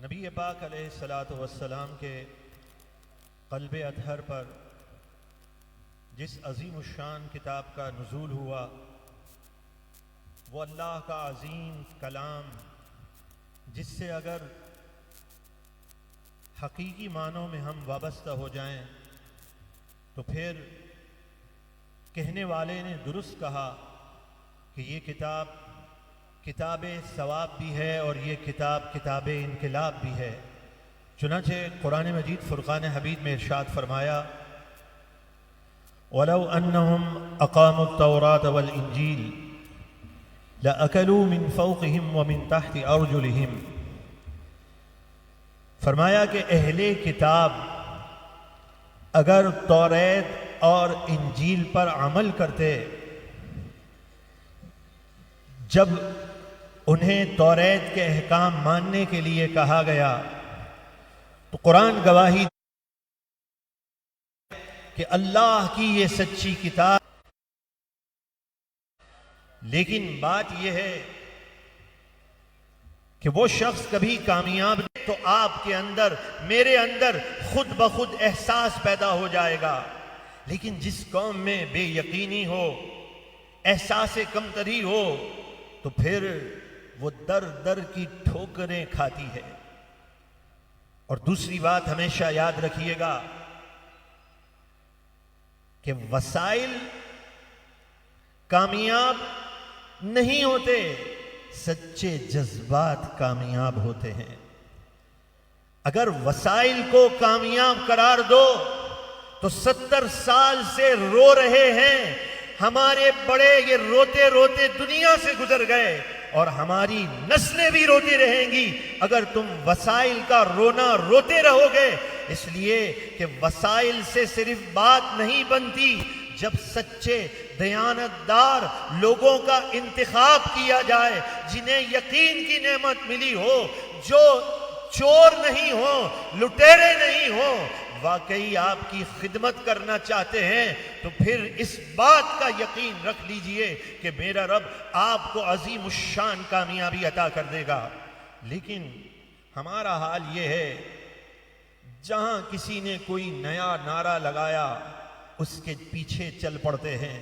نبی پاک علیہ الصلاۃ والسلام کے قلب اطہر پر جس عظیم الشان کتاب کا نزول ہوا وہ اللہ کا عظیم کلام، جس سے اگر حقیقی معنوں میں ہم وابستہ ہو جائیں تو پھر کہنے والے نے درست کہا کہ یہ کتاب ثواب بھی ہے اور یہ کتاب انقلاب بھی ہے۔ چنانچہ قرآن مجید فرقان حمید میں ارشاد فرمایا وَلَوْ أَنَّهُمْ أَقَامُوا التَّوْرَاةَ وَالْإِنْجِيلَ لَأَكَلُوا مِنْ فَوْقِهِمْ وَمِنْ تَحْتِ أَرْجُلِهِمْ۔ فرمایا کہ اہل کتاب اگر توریت اور انجیل پر عمل کرتے، جب انہیں توریت کے احکام ماننے کے لیے کہا گیا تو قرآن گواہی کہ اللہ کی یہ سچی کتاب، لیکن بات یہ ہے کہ وہ شخص کبھی کامیاب نہیں تو آپ کے اندر، میرے اندر خود بخود احساس پیدا ہو جائے گا، لیکن جس قوم میں بے یقینی ہو، احساس کمتری ہو، تو پھر وہ در در کی ٹھوکریں کھاتی ہے۔ اور دوسری بات ہمیشہ یاد رکھیے گا کہ وسائل کامیاب نہیں ہوتے، سچے جذبات کامیاب ہوتے ہیں۔ اگر وسائل کو کامیاب قرار دو تو 70 سال سے رو رہے ہیں ہمارے بڑے، یہ روتے روتے دنیا سے گزر گئے اور ہماری نسلیں بھی روتی رہیں گی اگر تم وسائل کا رونا روتے رہو گے، اس لیے کہ وسائل سے صرف بات نہیں بنتی، جب سچے دیانتدار لوگوں کا انتخاب کیا جائے، جنہیں یقین کی نعمت ملی ہو، جو چور نہیں ہو، لٹیرے نہیں ہو، واقعی آپ کی خدمت کرنا چاہتے ہیں، تو پھر اس بات کا یقین رکھ لیجئے کہ میرا رب آپ کو عظیم الشان کامیابی عطا کر دے گا۔ لیکن ہمارا حال یہ ہے، جہاں کسی نے کوئی نیا نعرہ لگایا اس کے پیچھے چل پڑتے ہیں،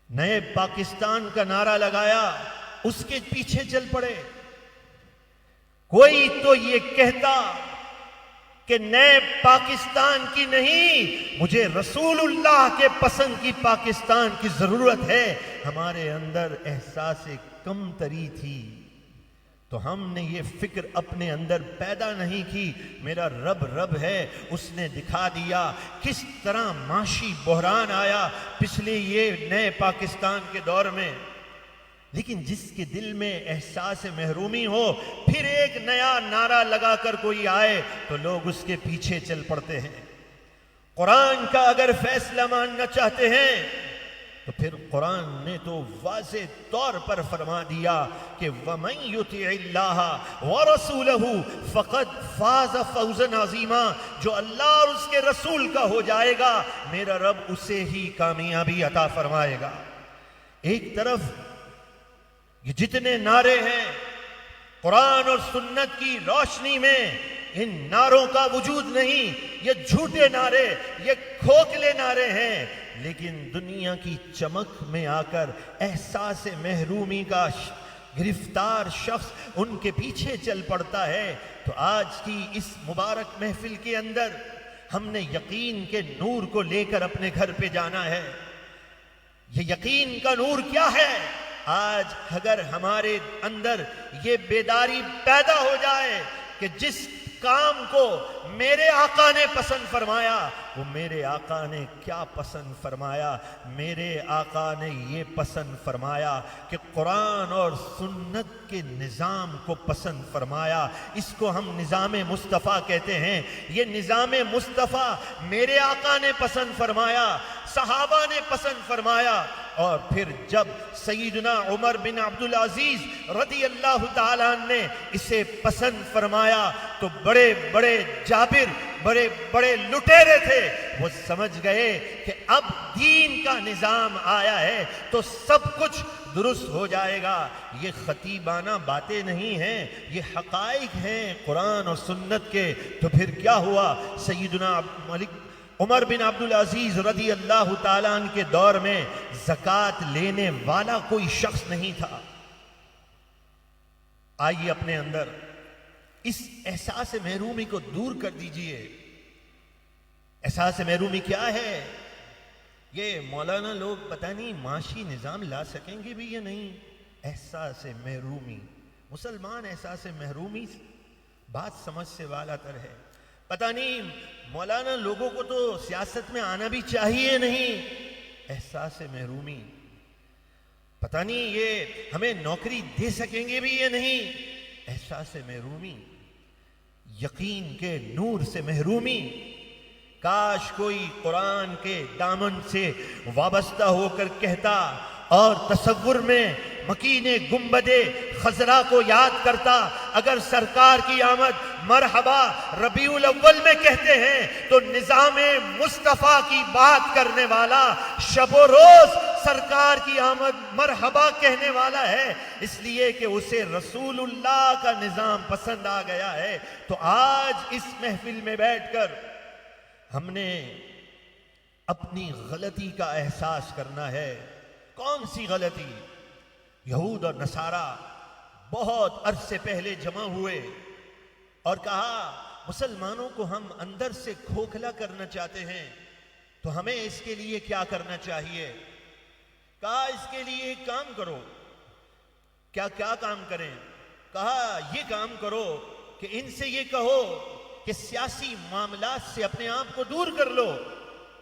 نئے پاکستان کا نعرہ لگایا اس کے پیچھے چل پڑے۔ کوئی تو یہ کہتا کہ نئے پاکستان کی نہیں، مجھے رسول اللہ کے پسند کی پاکستان کی ضرورت ہے۔ ہمارے اندر احساس کمتری تھی تو ہم نے یہ فکر اپنے اندر پیدا نہیں کی، میرا رب ہے، اس نے دکھا دیا کس طرح معاشی بحران آیا پچھلے یہ نئے پاکستان کے دور میں۔ لیکن جس کے دل میں احساس محرومی ہو، پھر ایک نیا نعرہ لگا کر کوئی آئے تو لوگ اس کے پیچھے چل پڑتے ہیں۔ قرآن کا اگر فیصلہ ماننا چاہتے ہیں تو پھر قرآن نے تو واضح طور پر فرما دیا کہ وَمَن يُطِعِ اللَّهَ وَرَسُولَهُ فَقَدْ فَازَ فَوْزًا عَظِيمًا، جو اللہ اور اس کے رسول کا ہو جائے گا میرا رب اسے ہی کامیابی عطا فرمائے گا۔ ایک طرف یہ جتنے نعرے ہیں قرآن اور سنت کی روشنی میں، ان نعروں کا وجود نہیں، یہ جھوٹے نعرے، یہ کھوکھلے نعرے ہیں، لیکن دنیا کی چمک میں آ کر احساس محرومی کا گرفتار شخص ان کے پیچھے چل پڑتا ہے۔ تو آج کی اس مبارک محفل کے اندر ہم نے یقین کے نور کو لے کر اپنے گھر پہ جانا ہے۔ یہ یقین کا نور کیا ہے؟ آج اگر ہمارے اندر یہ بیداری پیدا ہو جائے کہ جس کام کو میرے آقا نے پسند فرمایا، وہ میرے آقا نے کیا پسند فرمایا؟ میرے آقا نے یہ پسند فرمایا کہ قرآن اور سنت کے نظام کو پسند فرمایا۔ اس کو ہم نظام مصطفیٰ کہتے ہیں۔ یہ نظام مصطفیٰ میرے آقا نے پسند فرمایا، صحابہ نے پسند فرمایا، اور پھر جب سیدنا عمر بن عبدالعزیز رضی اللہ تعالیٰ نے اسے پسند فرمایا تو بڑے بڑے جابر، بڑے بڑے لٹیرے تھے، وہ سمجھ گئے کہ اب دین کا نظام آیا ہے تو سب کچھ درست ہو جائے گا۔ یہ خطیبانہ باتیں نہیں ہیں، یہ حقائق ہیں قرآن اور سنت کے۔ تو پھر کیا ہوا؟ سیدنا عمر بن عبدالعزیز رضی اللہ تعالیٰ عنہ کے دور میں زکوٰۃ لینے والا کوئی شخص نہیں تھا۔ آئیے اپنے اندر اس احساس محرومی کو دور کر دیجئے۔ احساس محرومی کیا ہے؟ یہ مولانا لوگ پتہ نہیں معاشی نظام لا سکیں گے بھی یا نہیں۔ احساس محرومی، مسلمان احساس محرومی بات سمجھ سے والا تر ہے۔ پتہ نہیں مولانا لوگوں کو تو سیاست میں آنا بھی چاہیے نہیں۔ احساس محرومی، پتہ نہیں یہ ہمیں نوکری دے سکیں گے بھی یا نہیں۔ احساس محرومی، یقین کے نور سے محرومی۔ کاش کوئی قرآن کے دامن سے وابستہ ہو کر کہتا اور تصور میں مکین گنبد خضرا کو یاد کرتا، اگر سرکار کی آمد مرحبا ربیع الاول میں کہتے ہیں تو نظام مصطفیٰ کی بات کرنے والا شب و روز سرکار کی آمد مرحبا کہنے والا ہے، اس لیے کہ اسے رسول اللہ کا نظام پسند آ گیا ہے۔ تو آج اس محفل میں بیٹھ کر ہم نے اپنی غلطی کا احساس کرنا ہے۔ کون سی غلطی؟ یہود اور نصارہ بہت عرصے پہلے جمع ہوئے اور کہا مسلمانوں کو ہم اندر سے کھوکھلا کرنا چاہتے ہیں، تو ہمیں اس کے لیے کیا کرنا چاہیے؟ کہا اس کے لیے ایک کام کرو۔ کیا کام کریں؟ کہا یہ کام کرو کہ ان سے یہ کہو کہ سیاسی معاملات سے اپنے آپ کو دور کر لو۔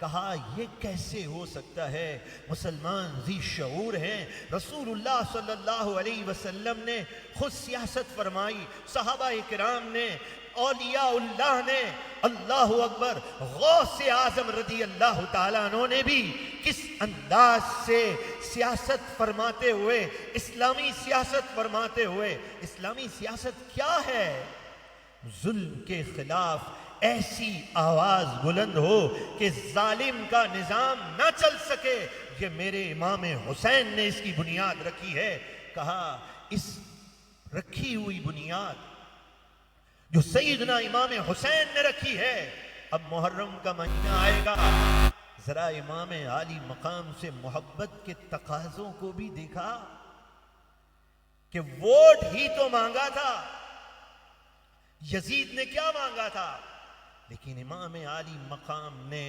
کہا یہ کیسے ہو سکتا ہے؟ مسلمان ذی شعور ہیں، رسول اللہ صلی اللہ علیہ وسلم نے خود سیاست فرمائی، صحابہ کرام نے، اولیاء اللہ نے، اللہ اکبر، غوث اعظم رضی اللہ تعالیٰ عنہ نے بھی کس انداز سے سیاست فرماتے ہوئے، اسلامی سیاست فرماتے ہوئے۔ اسلامی سیاست کیا ہے؟ ظلم کے خلاف ایسی آواز بلند ہو کہ ظالم کا نظام نہ چل سکے۔ یہ میرے امام حسین نے اس کی بنیاد رکھی ہے۔ کہا اس رکھی ہوئی بنیاد جو سیدنا امام حسین نے رکھی ہے، اب محرم کا مہینہ آئے گا، ذرا امام عالی مقام سے محبت کے تقاضوں کو بھی دیکھا کہ ووٹ ہی تو مانگا تھا، یزید نے کیا مانگا تھا، لیکن امام عالی مقام نے،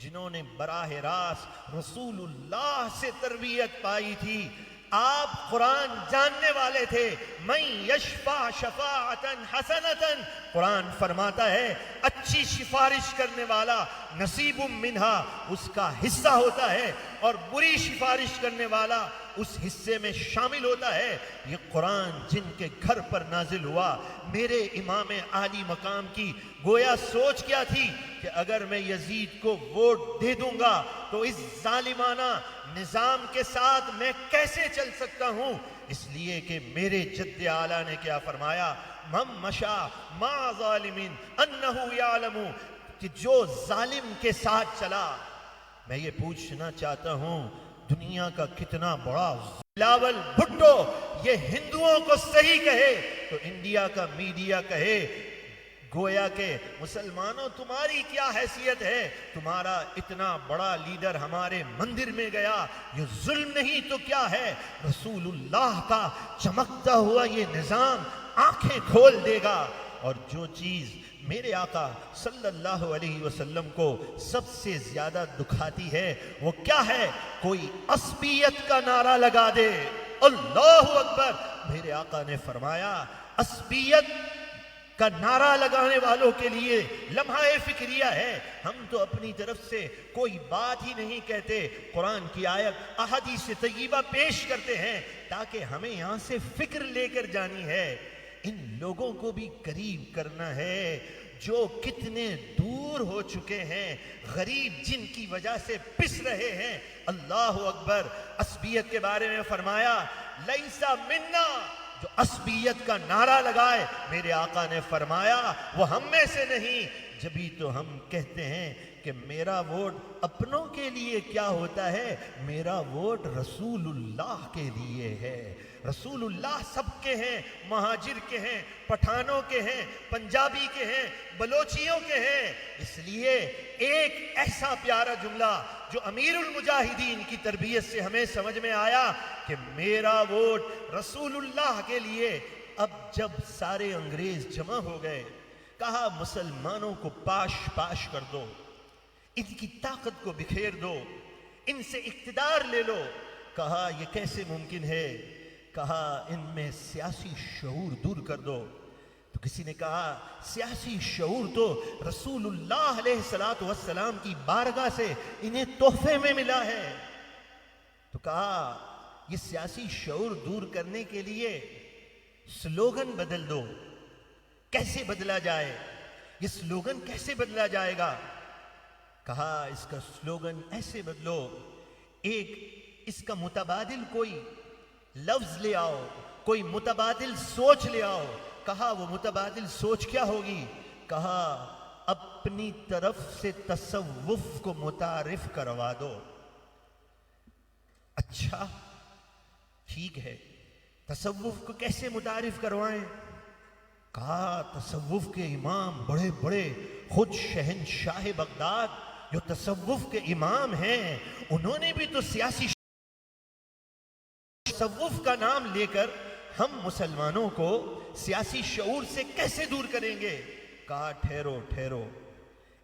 جنہوں نے براہ راست رسول اللہ سے تربیت پائی تھی، آپ قرآن جاننے والے تھے، من یشفع شفاعتا حسنتا، قرآن فرماتا ہے اچھی سفارش کرنے والا نصیب منہا، اس کا حصہ ہوتا ہے، اور بری سفارش کرنے والا اس حصے میں شامل ہوتا ہے۔ یہ قرآن جن کے گھر پر نازل ہوا، میرے امام عالی مقام کی گویا سوچ کیا تھی کہ اگر میں یزید کو ووٹ دے دوں گا تو اس ظالمانہ نظام کے ساتھ میں کیسے چل سکتا ہوں؟ اس لیے کہ میرے جد اعلیٰ نے کیا فرمایا، من مشا مع ظالم انہ یعلم، کہ جو ظالم کے ساتھ چلا۔ میں یہ پوچھنا چاہتا ہوں، دنیا کا کتنا بڑا بلاول بھٹو یہ ہندوؤں کو صحیح کہے تو انڈیا کا میڈیا کہے گویا کہ مسلمانوں تمہاری کیا حیثیت ہے، تمہارا اتنا بڑا لیڈر ہمارے مندر میں گیا، یہ ظلم نہیں تو کیا ہے؟ رسول اللہ کا چمکتا ہوا یہ نظام آنکھیں کھول دے گا۔ اور جو چیز میرے آقا صلی اللہ علیہ وسلم کو سب سے زیادہ دکھاتی ہے وہ کیا ہے؟ کوئی عصبیت کا نعرہ لگا دے، اللہ اکبر۔ میرے آقا نے فرمایا عصبیت کا نعرہ لگانے والوں کے لیے لمحہ فکریہ ہے، ہم تو اپنی طرف سے کوئی بات ہی نہیں کہتے، قرآن کی آیت احادیث طیبہ پیش کرتے ہیں تاکہ ہمیں یہاں سے فکر لے کر جانی ہے۔ ان لوگوں کو بھی قریب کرنا ہے جو کتنے دور ہو چکے ہیں، غریب جن کی وجہ سے پس رہے ہیں۔ اللہ اکبر۔ عصبیت کے بارے میں فرمایا لیسا منا جو عصبیت کا نعرہ لگائے، میرے آقا نے فرمایا وہ ہم میں سے نہیں۔ جبھی تو ہم کہتے ہیں کہ میرا ووٹ اپنوں کے لیے کیا ہوتا ہے، میرا ووٹ رسول اللہ کے لیے ہے۔ رسول اللہ سب کے ہیں، مہاجر کے ہیں، پٹھانوں کے ہیں، پنجابی کے ہیں، بلوچیوں کے ہیں۔ اس لیے ایک ایسا پیارا جملہ جو امیر المجاہدین کی تربیت سے ہمیں سمجھ میں آیا کہ میرا ووٹ رسول اللہ کے لیے۔ اب جب سارے انگریز جمع ہو گئے، کہا مسلمانوں کو پاش پاش کر دو، ان کی طاقت کو بکھیر دو، ان سے اقتدار لے لو۔ کہا یہ کیسے ممکن ہے؟ کہا ان میں سیاسی شعور دور کر دو۔ تو کسی نے کہا سیاسی شعور تو رسول اللہ علیہ السلام کی بارگاہ سے انہیں تحفے میں ملا ہے۔ تو کہا یہ سیاسی شعور دور کرنے کے لیے سلوگن بدل دو۔ کیسے بدلا جائے؟ یہ سلوگن کیسے بدلا جائے گا؟ کہا اس کا سلوگن ایسے بدلو، ایک اس کا متبادل کوئی لفظ لے آؤ، کوئی متبادل سوچ لے آؤ۔ کہا وہ متبادل سوچ کیا ہوگی؟ کہا اپنی طرف سے تصوف کو متعارف کروا دو۔ اچھا ٹھیک ہے، تصوف کو کیسے متعارف کروائیں؟ کہا تصوف کے امام بڑے بڑے، خود شہنشاہ بغداد جو تصوف کے امام ہیں، انہوں نے بھی تو سیاسی تصوف کا نام لے کر ہم مسلمانوں کو سیاسی شعور سے کیسے دور کریں گے؟ کہا ٹھہرو ٹھہرو،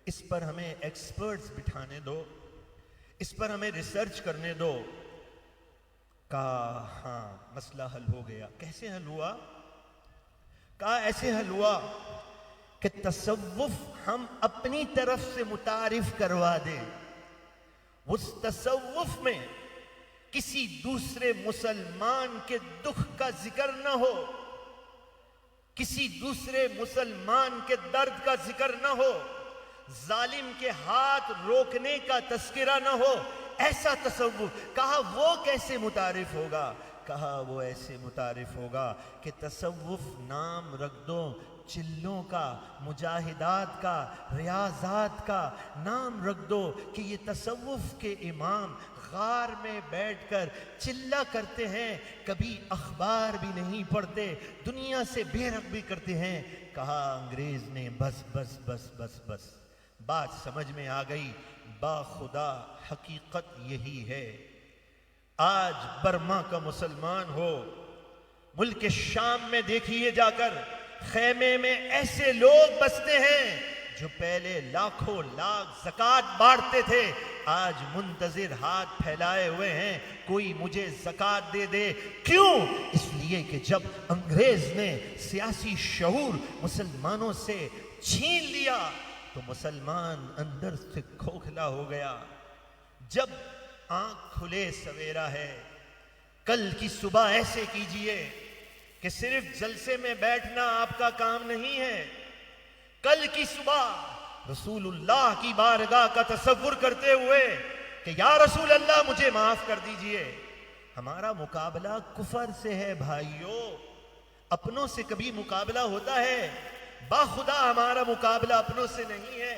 اس پر ہمیں ایکسپرٹس بٹھانے دو، اس پر ہمیں ریسرچ کرنے دو۔ کہا ہاں مسئلہ حل ہو گیا۔ کیسے حل ہوا؟ کہا ایسے حل ہوا کہ تصوف ہم اپنی طرف سے متعارف کروا دیں، اس تصوف میں کسی دوسرے مسلمان کے دکھ کا ذکر نہ ہو، کسی دوسرے مسلمان کے درد کا ذکر نہ ہو، ظالم کے ہاتھ روکنے کا تذکرہ نہ ہو، ایسا تصوف۔ کہا وہ کیسے متعارف ہوگا؟ کہا وہ ایسے متعارف ہوگا کہ تصوف نام رکھ دو چلوں کا، مجاہدات کا، ریاضات کا نام رکھ دو کہ یہ تصوف کے امام غار میں بیٹھ کر چلہ کرتے ہیں، کبھی اخبار بھی نہیں پڑھتے، دنیا سے بے رغ بھی کرتے ہیں۔ کہا انگریز نے بس بس بس بس بس، بات سمجھ میں آ گئی۔ با خدا حقیقت یہی ہے۔ آج برما کا مسلمان ہو، ملک شام میں دیکھیے جا کر، خیمے میں ایسے لوگ بستے ہیں جو پہلے لاکھوں لاکھ زکوٰۃ بانٹتے تھے، آج منتظر ہاتھ پھیلائے ہوئے ہیں کوئی مجھے زکوٰۃ دے دے۔ کیوں؟ اس لیے کہ جب انگریز نے سیاسی شعور مسلمانوں سے چھین لیا تو مسلمان اندر سے کھوکھلا ہو گیا۔ جب آنکھ کھلے سویرا ہے، کل کی صبح ایسے کیجئے کہ صرف جلسے میں بیٹھنا آپ کا کام نہیں ہے، کل کی صبح رسول اللہ کی بارگاہ کا تصور کرتے ہوئے کہ یا رسول اللہ مجھے معاف کر دیجئے۔ ہمارا مقابلہ کفر سے ہے بھائیو، اپنوں سے کبھی مقابلہ ہوتا ہے؟ باخدا ہمارا مقابلہ اپنوں سے نہیں ہے۔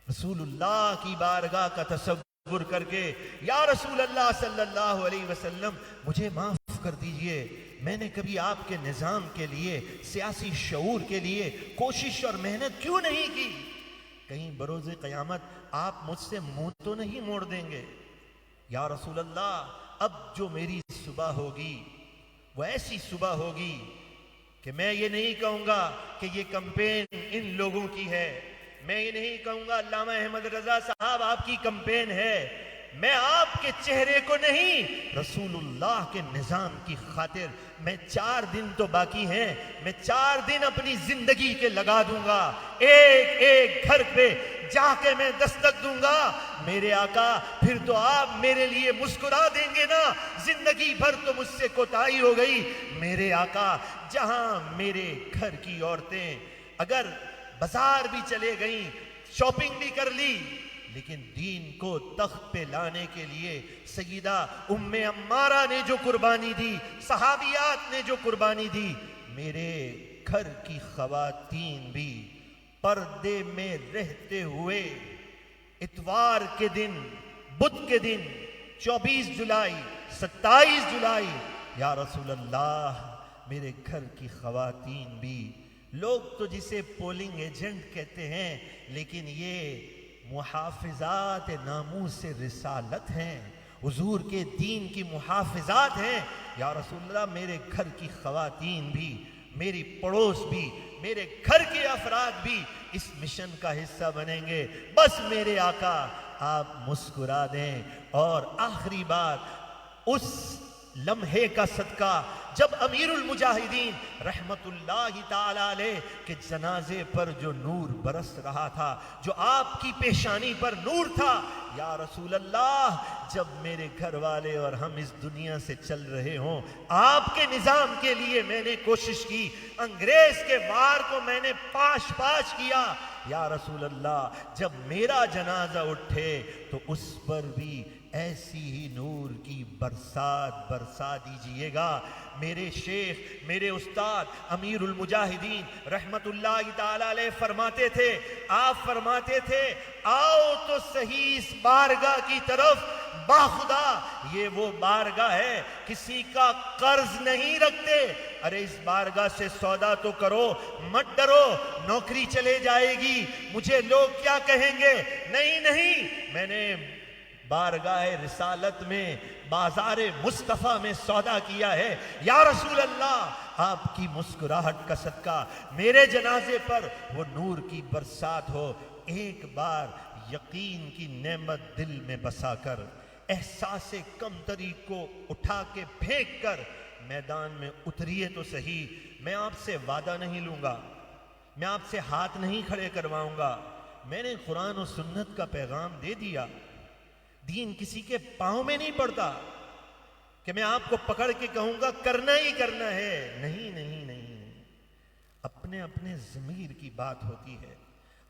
رسول اللہ کی بارگاہ کا تصور کر کے یا رسول اللہ صلی اللہ علیہ وسلم مجھے معاف کر دیجئے، میں نے کبھی آپ کے نظام کے لیے، سیاسی شعور کے لیے کوشش اور محنت کیوں نہیں کی؟ کہیں بروز قیامت آپ مجھ سے منہ تو نہیں موڑ دیں گے؟ یا رسول اللہ اب جو میری صبح ہوگی وہ ایسی صبح ہوگی کہ میں یہ نہیں کہوں گا کہ یہ کمپین ان لوگوں کی ہے، میں یہ نہیں کہوں گا علامہ احمد رضا صاحب آپ کی کمپین ہے، میں آپ کے چہرے کو نہیں، رسول اللہ کے نظام کی خاطر میں 4 دن تو باقی ہیں، میں 4 دن اپنی زندگی کے لگا دوں گا، ایک ایک گھر پہ جا کے میں دستک دوں گا۔ میرے آقا پھر تو آپ میرے لیے مسکرا دیں گے نا، زندگی بھر تو مجھ سے کوتاہی ہو گئی۔ میرے آقا جہاں میرے گھر کی عورتیں اگر بازار بھی چلے گئیں، شاپنگ بھی کر لی، لیکن دین کو تخت پہ لانے کے لیے سیدہ ام عمارہ نے جو قربانی دی، صحابیات نے جو قربانی دی، میرے گھر کی خواتین بھی پردے میں رہتے ہوئے اتوار کے دن، بدھ کے دن، 24 جولائی، 27 جولائی، یا رسول اللہ میرے گھر کی خواتین بھی، لوگ تو جسے پولنگ ایجنٹ کہتے ہیں لیکن یہ محافظات ناموس رسالت ہیں، حضور کے دین کی محافظات ہیں، یا رسول اللہ میرے گھر کی خواتین بھی، میری پڑوس بھی، میرے گھر کے افراد بھی اس مشن کا حصہ بنیں گے۔ بس میرے آقا آپ مسکرا دیں۔ اور آخری بات، اس لمحے کا صدقہ جب امیر المجاہدین رحمت اللہ تعالی علیہ کے جنازے پر جو نور برس رہا تھا، جو آپ کی پیشانی پر نور تھا، یا رسول اللہ جب میرے گھر والے اور ہم اس دنیا سے چل رہے ہوں، آپ کے نظام کے لیے میں نے کوشش کی، انگریز کے وار کو میں نے پاش پاش کیا، یا رسول اللہ جب میرا جنازہ اٹھے تو اس پر بھی ایسی ہی نور کی برسات برسا دیجئے گا۔ میرے شیخ، میرے استاد امیر المجاہدین رحمت اللہ تعالی علیہ فرماتے تھے، آپ فرماتے تھے آؤ تو صحیح اس بارگاہ کی طرف، باخدا یہ وہ بارگاہ ہے کسی کا قرض نہیں رکھتے، ارے اس بارگاہ سے سودا تو کرو، مت ڈرو نوکری چلے جائے گی، مجھے لوگ کیا کہیں گے، نہیں نہیں، میں نے بارگاہ رسالت میں، بازار مصطفیٰ میں سودا کیا ہے، یا رسول اللہ آپ کی مسکراہٹ کا صدقہ میرے جنازے پر وہ نور کی برسات ہو۔ ایک بار یقین کی نعمت دل میں بسا کر، احساس کمتری کو اٹھا کے پھینک کر میدان میں اتریے تو صحیح۔ میں آپ سے وعدہ نہیں لوں گا، میں آپ سے ہاتھ نہیں کھڑے کرواؤں گا، میں نے قرآن و سنت کا پیغام دے دیا، دین کسی کے پاؤں میں نہیں پڑتا کہ میں آپ کو پکڑ کے کہوں گا کرنا ہی کرنا ہے، نہیں نہیں نہیں، اپنے اپنے ضمیر کی بات ہوتی ہے،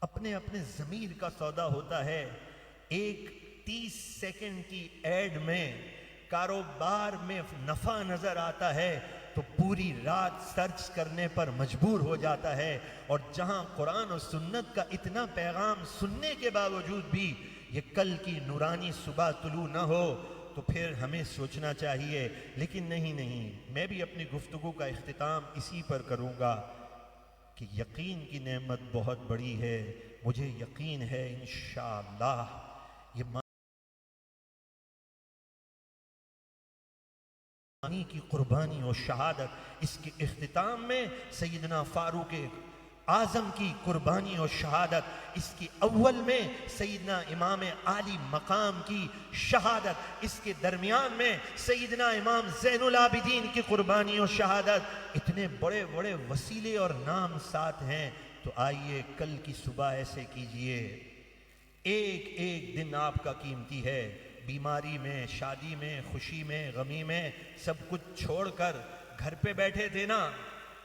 اپنے اپنے ضمیر کا سودا ہوتا ہے۔ ایک 30 سیکنڈ کی ایڈ میں کاروبار میں نفع نظر آتا ہے تو پوری رات سرچ کرنے پر مجبور ہو جاتا ہے، اور جہاں قرآن و سنت کا اتنا پیغام سننے کے باوجود بھی یہ کل کی نورانی صبح طلوع نہ ہو تو پھر ہمیں سوچنا چاہیے۔ لیکن نہیں نہیں، میں بھی اپنی گفتگو کا اختتام اسی پر کروں گا کہ یقین کی نعمت بہت بڑی ہے، مجھے یقین ہے انشاءاللہ یہ مانی کی قربانی اور شہادت، اس کے اختتام میں سیدنا فاروق اعظم کی قربانی اور شہادت، اس کی اول میں سیدنا امام عالی مقام کی شہادت، اس کے درمیان میں سیدنا امام زین العابدین کی قربانی اور شہادت، اتنے بڑے بڑے وسیلے اور نام ساتھ ہیں۔ تو آئیے کل کی صبح ایسے کیجئے، ایک ایک دن آپ کا قیمتی ہے، بیماری میں، شادی میں، خوشی میں، غمی میں، سب کچھ چھوڑ کر گھر پہ بیٹھے تھے نا،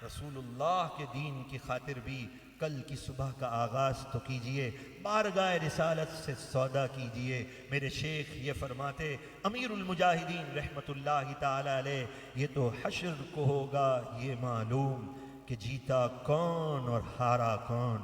رسول اللہ کے دین کی خاطر بھی کل کی صبح کا آغاز تو کیجئے، بارگاہ رسالت سے سودا کیجئے۔ میرے شیخ یہ فرماتے، امیر المجاہدین رحمت اللہ تعالی علیہ، یہ تو حشر کو ہوگا یہ معلوم کہ جیتا کون اور ہارا کون۔